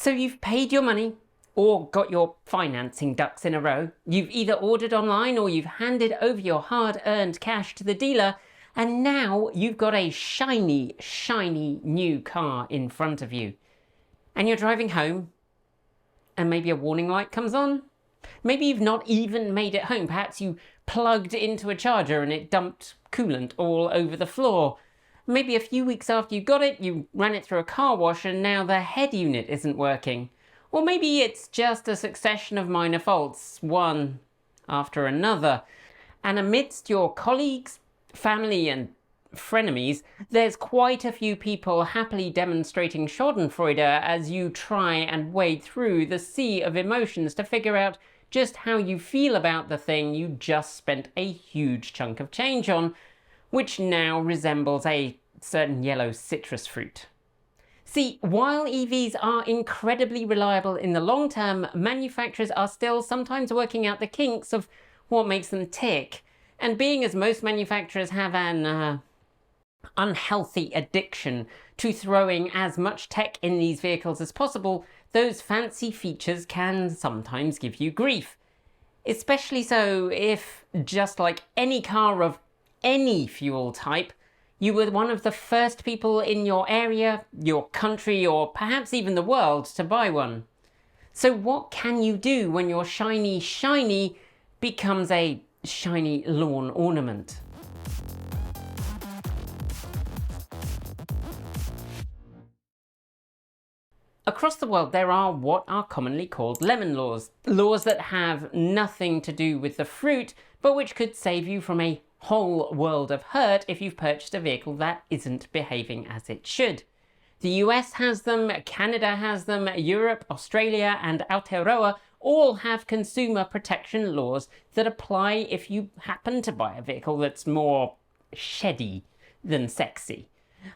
So you've paid your money or got your financing ducks in a row. You've either ordered online or you've handed over your hard-earned cash to the dealer, and now you've got a shiny, shiny new car in front of you. And you're driving home, and maybe a warning light comes on. Maybe you've not even made it home. Perhaps you plugged into a charger and it dumped coolant all over the floor. Maybe a few weeks after you got it, you ran it through a car wash and now the head unit isn't working. Or maybe it's just a succession of minor faults, one after another. And amidst your colleagues, family and frenemies, there's quite a few people happily demonstrating schadenfreude as you try and wade through the sea of emotions to figure out just how you feel about the thing you just spent a huge chunk of change on, which now resembles a certain yellow citrus fruit. See, while EVs are incredibly reliable in the long term, manufacturers are still sometimes working out the kinks of what makes them tick. And being as most manufacturers have an unhealthy addiction to throwing as much tech in these vehicles as possible, those fancy features can sometimes give you grief. Especially so if, just like any car of any fuel type, you were one of the first people in your area, your country, or perhaps even the world to buy one. So what can you do when your shiny shiny becomes a shiny lawn ornament? Across the world, there are what are commonly called lemon laws. Laws that have nothing to do with the fruit, but which could save you from a whole world of hurt if you've purchased a vehicle that isn't behaving as it should. The US has them, Canada has them, Europe, Australia and Aotearoa all have consumer protection laws that apply if you happen to buy a vehicle that's more sheddy than sexy.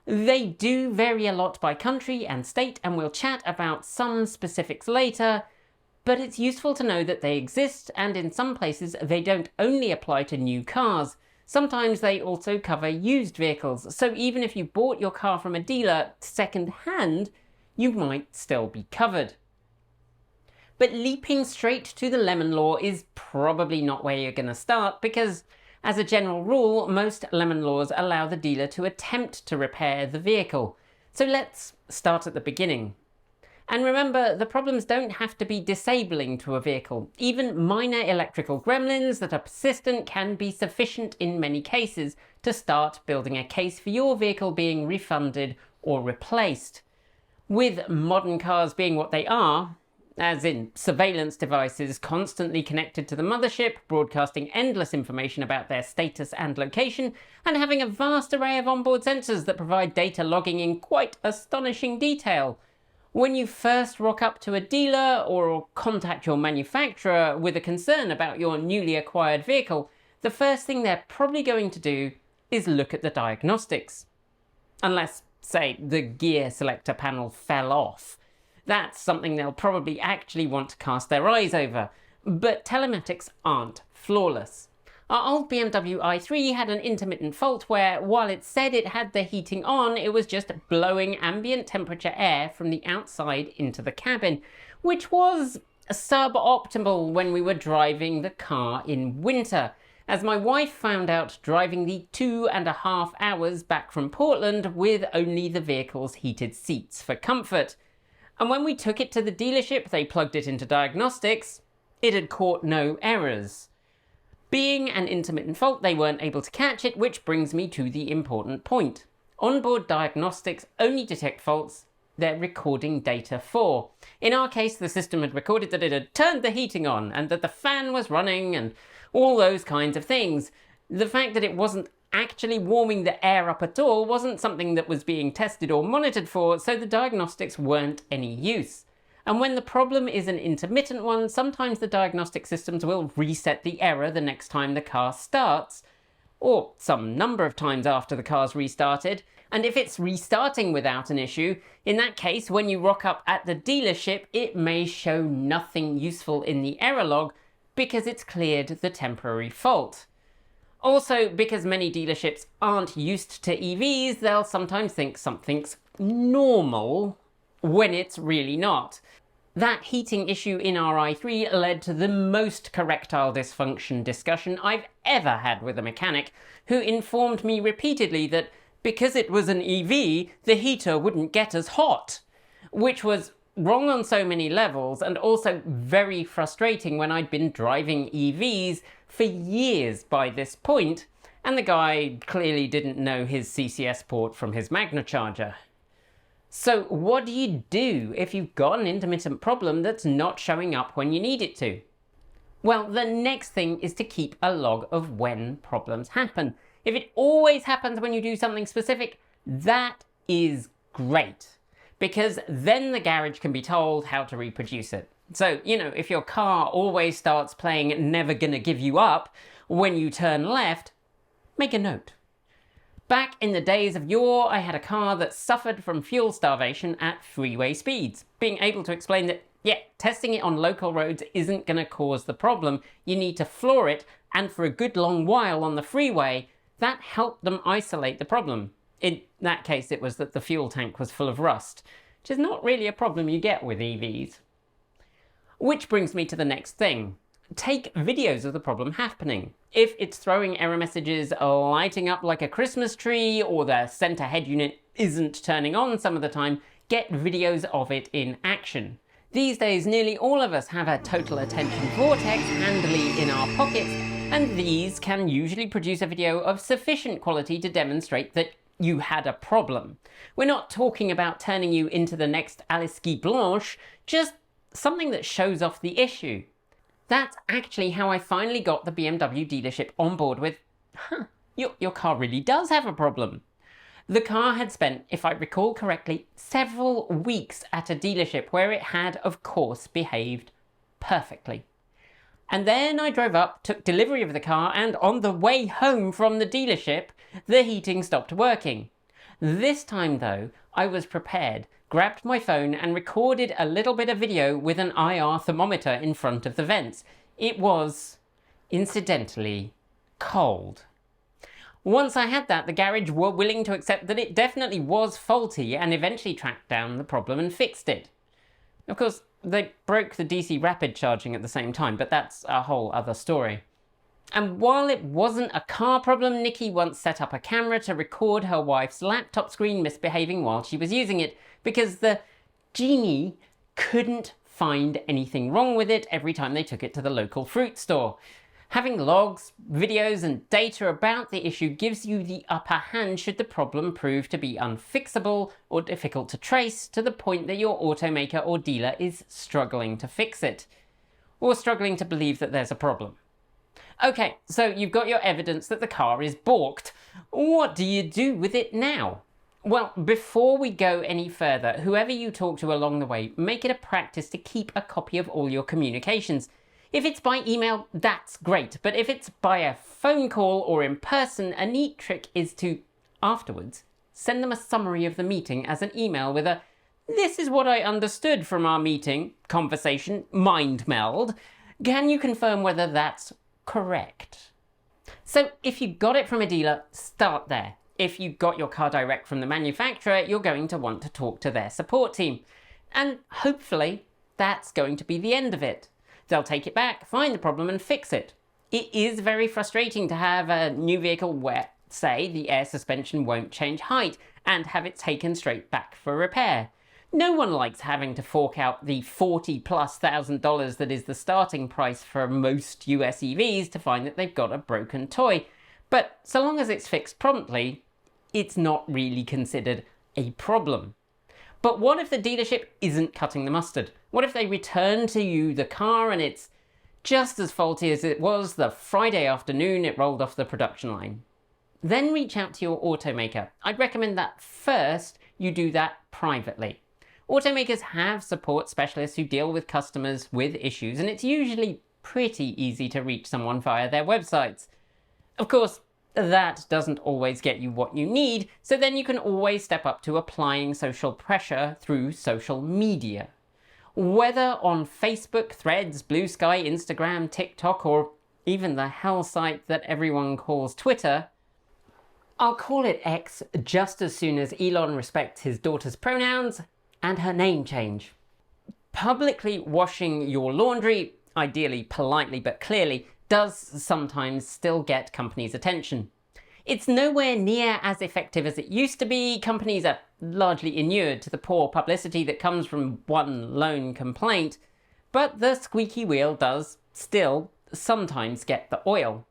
They do vary a lot by country and state, and we'll chat about some specifics later, but it's useful to know that they exist, and in some places they don't only apply to new cars. Sometimes they also cover used vehicles, so even if you bought your car from a dealer second-hand, you might still be covered. But leaping straight to the lemon law is probably not where you're going to start, because as a general rule, most lemon laws allow the dealer to attempt to repair the vehicle. So let's start at the beginning. And remember, the problems don't have to be disabling to a vehicle. Even minor electrical gremlins that are persistent can be sufficient in many cases to start building a case for your vehicle being refunded or replaced. With modern cars being what they are, as in surveillance devices constantly connected to the mothership, broadcasting endless information about their status and location, and having a vast array of onboard sensors that provide data logging in quite astonishing detail. When you first rock up to a dealer or contact your manufacturer with a concern about your newly acquired vehicle, the first thing they're probably going to do is look at the diagnostics. Unless, say, the gear selector panel fell off. That's something they'll probably actually want to cast their eyes over. But telematics aren't flawless. Our old BMW i3 had an intermittent fault where, while it said it had the heating on, it was just blowing ambient temperature air from the outside into the cabin, which was suboptimal when we were driving the car in winter, as my wife found out driving the 2.5 hours back from Portland with only the vehicle's heated seats for comfort. And when we took it to the dealership, they plugged it into diagnostics. It had caught no errors. Being an intermittent fault, they weren't able to catch it, which brings me to the important point. Onboard diagnostics only detect faults they're recording data for. In our case, the system had recorded that it had turned the heating on and that the fan was running and all those kinds of things. The fact that it wasn't actually warming the air up at all wasn't something that was being tested or monitored for, so the diagnostics weren't any use. And when the problem is an intermittent one, sometimes the diagnostic systems will reset the error the next time the car starts, or some number of times after the car's restarted. And if it's restarting without an issue, in that case, when you rock up at the dealership, it may show nothing useful in the error log because it's cleared the temporary fault. Also, because many dealerships aren't used to EVs, they'll sometimes think something's normal when it's really not. That heating issue in our i3 led to the most correctile dysfunction discussion I've ever had with a mechanic, who informed me repeatedly that because it was an EV, the heater wouldn't get as hot, which was wrong on so many levels and also very frustrating when I'd been driving EVs for years by this point, and the guy clearly didn't know his CCS port from his Magna charger. So what do you do if you've got an intermittent problem that's not showing up when you need it to? Well, the next thing is to keep a log of when problems happen. If it always happens when you do something specific, that is great, because then the garage can be told how to reproduce it. So, if your car always starts playing Never Gonna Give You Up when you turn left, make a note. Back in the days of yore, I had a car that suffered from fuel starvation at freeway speeds. Being able to explain that, testing it on local roads isn't going to cause the problem. You need to floor it, and for a good long while on the freeway, that helped them isolate the problem. In that case, it was that the fuel tank was full of rust, which is not really a problem you get with EVs. Which brings me to the next thing. Take videos of the problem happening. If it's throwing error messages, lighting up like a Christmas tree, or the center head unit isn't turning on some of the time, get videos of it in action. These days, nearly all of us have a total attention vortex handily in our pockets, and these can usually produce a video of sufficient quality to demonstrate that you had a problem. We're not talking about turning you into the next Alice Guy Blanche, just something that shows off the issue. That's actually how I finally got the BMW dealership on board with, your car really does have a problem. The car had spent, if I recall correctly, several weeks at a dealership where it had, of course, behaved perfectly. And then I drove up, took delivery of the car, and on the way home from the dealership, the heating stopped working. This time, though, I was prepared, grabbed my phone and recorded a little bit of video with an IR thermometer in front of the vents. It was, incidentally, cold. Once I had that, the garage were willing to accept that it definitely was faulty and eventually tracked down the problem and fixed it. Of course, they broke the DC rapid charging at the same time, but that's a whole other story. And while it wasn't a car problem, Nikki once set up a camera to record her wife's laptop screen misbehaving while she was using it, because the genie couldn't find anything wrong with it every time they took it to the local fruit store. Having logs, videos, and data about the issue gives you the upper hand should the problem prove to be unfixable or difficult to trace to the point that your automaker or dealer is struggling to fix it, or struggling to believe that there's a problem. Okay, so you've got your evidence that the car is balked. What do you do with it now? Well, before we go any further, whoever you talk to along the way, make it a practice to keep a copy of all your communications. If it's by email, that's great, but if it's by a phone call or in person, a neat trick is to, afterwards, send them a summary of the meeting as an email with a, "This is what I understood from our meeting, conversation, mind meld. Can you confirm whether that's correct?" So if you got it from a dealer, start there. If you got your car direct from the manufacturer, you're going to want to talk to their support team. And hopefully, that's going to be the end of it. They'll take it back, find the problem and fix it. It is very frustrating to have a new vehicle where, say, the air suspension won't change height and have it taken straight back for repair. No one likes having to fork out the $40,000+ that is the starting price for most US EVs to find that they've got a broken toy. But so long as it's fixed promptly, it's not really considered a problem. But what if the dealership isn't cutting the mustard? What if they return to you the car and it's just as faulty as it was the Friday afternoon it rolled off the production line? Then reach out to your automaker. I'd recommend that first you do that privately. Automakers have support specialists who deal with customers with issues, and it's usually pretty easy to reach someone via their websites. Of course, that doesn't always get you what you need, so then you can always step up to applying social pressure through social media. Whether on Facebook, Threads, Blue Sky, Instagram, TikTok, or even the hell site that everyone calls Twitter, I'll call it X just as soon as Elon respects his daughter's pronouns, and her name change. Publicly washing your laundry, ideally politely but clearly, does sometimes still get companies' attention. It's nowhere near as effective as it used to be. Companies are largely inured to the poor publicity that comes from one lone complaint, but the squeaky wheel does still sometimes get the oil.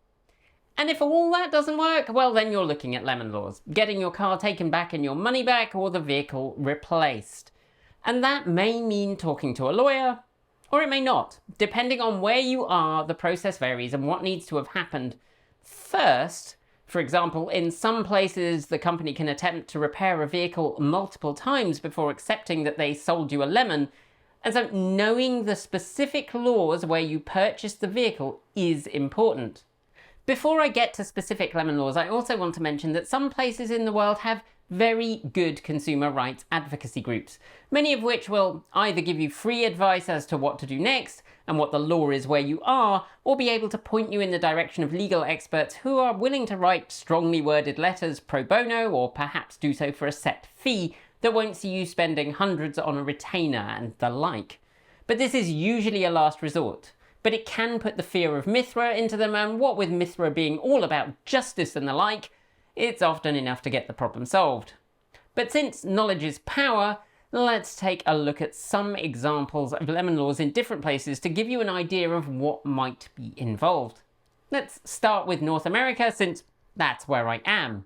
And if all that doesn't work, well then you're looking at lemon laws, getting your car taken back and your money back or the vehicle replaced. And that may mean talking to a lawyer, or it may not. Depending on where you are, the process varies and what needs to have happened first. For example, in some places, the company can attempt to repair a vehicle multiple times before accepting that they sold you a lemon. And so knowing the specific laws where you purchased the vehicle is important. Before I get to specific lemon laws, I also want to mention that some places in the world have very good consumer rights advocacy groups, many of which will either give you free advice as to what to do next and what the law is where you are, or be able to point you in the direction of legal experts who are willing to write strongly worded letters pro bono, or perhaps do so for a set fee that won't see you spending hundreds on a retainer and the like. But this is usually a last resort. But it can put the fear of Mithra into them, and what with Mithra being all about justice and the like, it's often enough to get the problem solved. But since knowledge is power, let's take a look at some examples of lemon laws in different places to give you an idea of what might be involved. Let's start with North America, since that's where I am.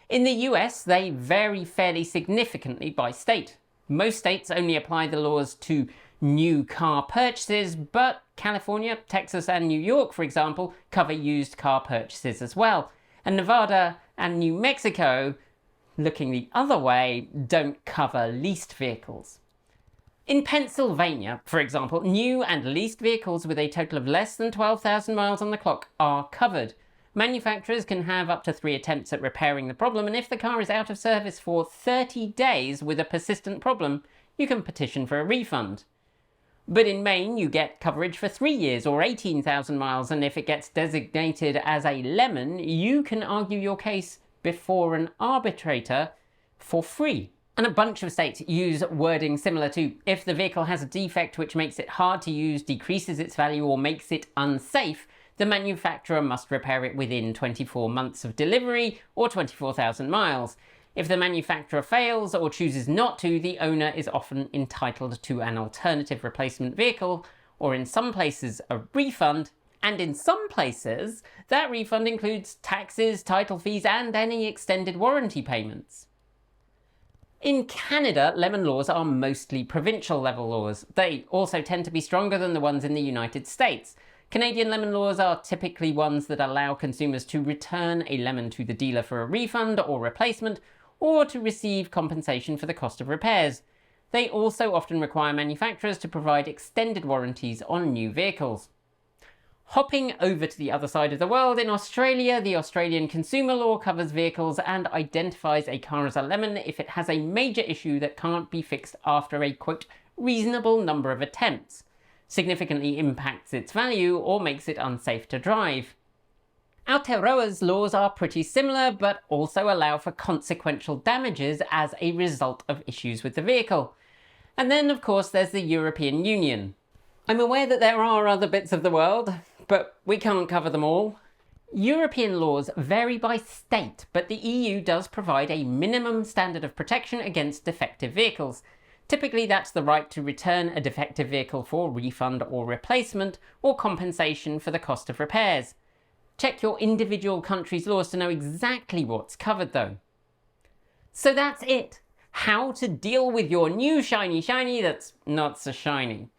In the US, they vary fairly significantly by state. Most states only apply the laws to new car purchases, but California, Texas and New York, for example, cover used car purchases as well. And Nevada and New Mexico, looking the other way, don't cover leased vehicles. In Pennsylvania, for example, new and leased vehicles with a total of less than 12,000 miles on the clock are covered. Manufacturers can have up to 3 attempts at repairing the problem, and if the car is out of service for 30 days with a persistent problem, you can petition for a refund. But in Maine, you get coverage for 3 years or 18,000 miles, and if it gets designated as a lemon, you can argue your case before an arbitrator for free. And a bunch of states use wording similar to, if the vehicle has a defect which makes it hard to use, decreases its value, or makes it unsafe, the manufacturer must repair it within 24 months of delivery or 24,000 miles. If the manufacturer fails or chooses not to, the owner is often entitled to an alternative replacement vehicle, or in some places a refund, and in some places that refund includes taxes, title fees and any extended warranty payments. In Canada, lemon laws are mostly provincial level laws. They also tend to be stronger than the ones in the United States. Canadian lemon laws are typically ones that allow consumers to return a lemon to the dealer for a refund or replacement, or to receive compensation for the cost of repairs. They also often require manufacturers to provide extended warranties on new vehicles. Hopping over to the other side of the world, in Australia, the Australian consumer law covers vehicles and identifies a car as a lemon if it has a major issue that can't be fixed after a, quote, reasonable number of attempts, significantly impacts its value, or makes it unsafe to drive. Aotearoa's laws are pretty similar, but also allow for consequential damages as a result of issues with the vehicle. And then, of course, there's the European Union. I'm aware that there are other bits of the world, but we can't cover them all. European laws vary by state, but the EU does provide a minimum standard of protection against defective vehicles. Typically, that's the right to return a defective vehicle for refund or replacement, or compensation for the cost of repairs. Check your individual country's laws to know exactly what's covered though. So that's it. How to deal with your new shiny that's not so shiny.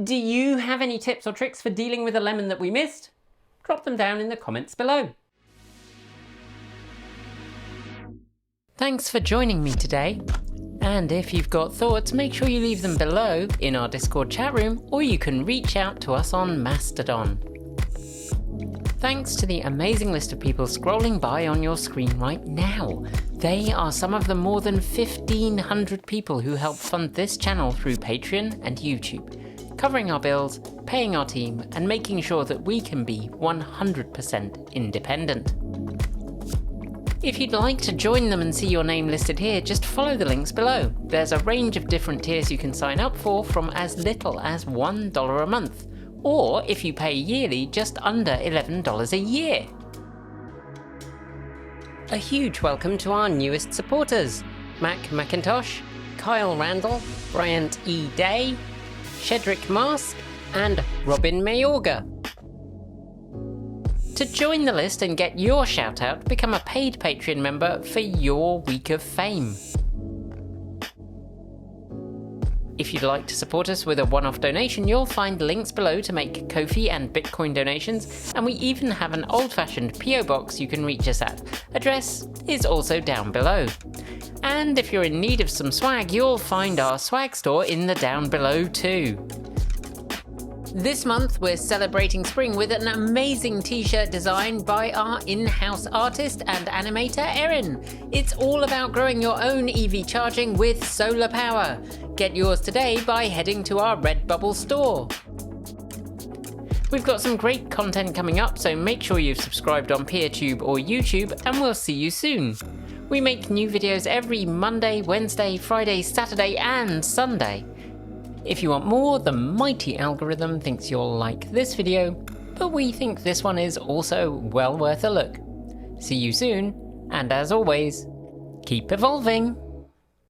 Do you have any tips or tricks for dealing with a lemon that we missed? Drop them down in the comments below. Thanks for joining me today. And if you've got thoughts, make sure you leave them below in our Discord chat room, or you can reach out to us on Mastodon. Thanks to the amazing list of people scrolling by on your screen right now. They are some of the more than 1,500 people who help fund this channel through Patreon and YouTube, covering our bills, paying our team, and making sure that we can be 100% independent. If you'd like to join them and see your name listed here, just follow the links below. There's a range of different tiers you can sign up for, from as little as $1 a month, or if you pay yearly, just under $11 a year. A huge welcome to our newest supporters: Mac McIntosh, Kyle Randall, Bryant E. Day, Shedrick Mask, and Robin Mayorga. To join the list and get your shout out, become a paid Patreon member for your week of fame. If you'd like to support us with a one-off donation, you'll find links below to make Ko-fi and Bitcoin donations, and we even have an old-fashioned PO box you can reach us at. Address is also down below. And if you're in need of some swag, you'll find our swag store in the down below too. This month we're celebrating spring with an amazing t-shirt designed by our in-house artist and animator Erin. It's all about growing your own EV charging with solar power. Get yours today by heading to our Redbubble store. We've got some great content coming up, so make sure you've subscribed on PeerTube or YouTube, and we'll see you soon. We make new videos every Monday, Wednesday, Friday, Saturday and Sunday. If you want more, the mighty algorithm thinks you'll like this video, but we think this one is also well worth a look. See you soon, and as always, keep evolving!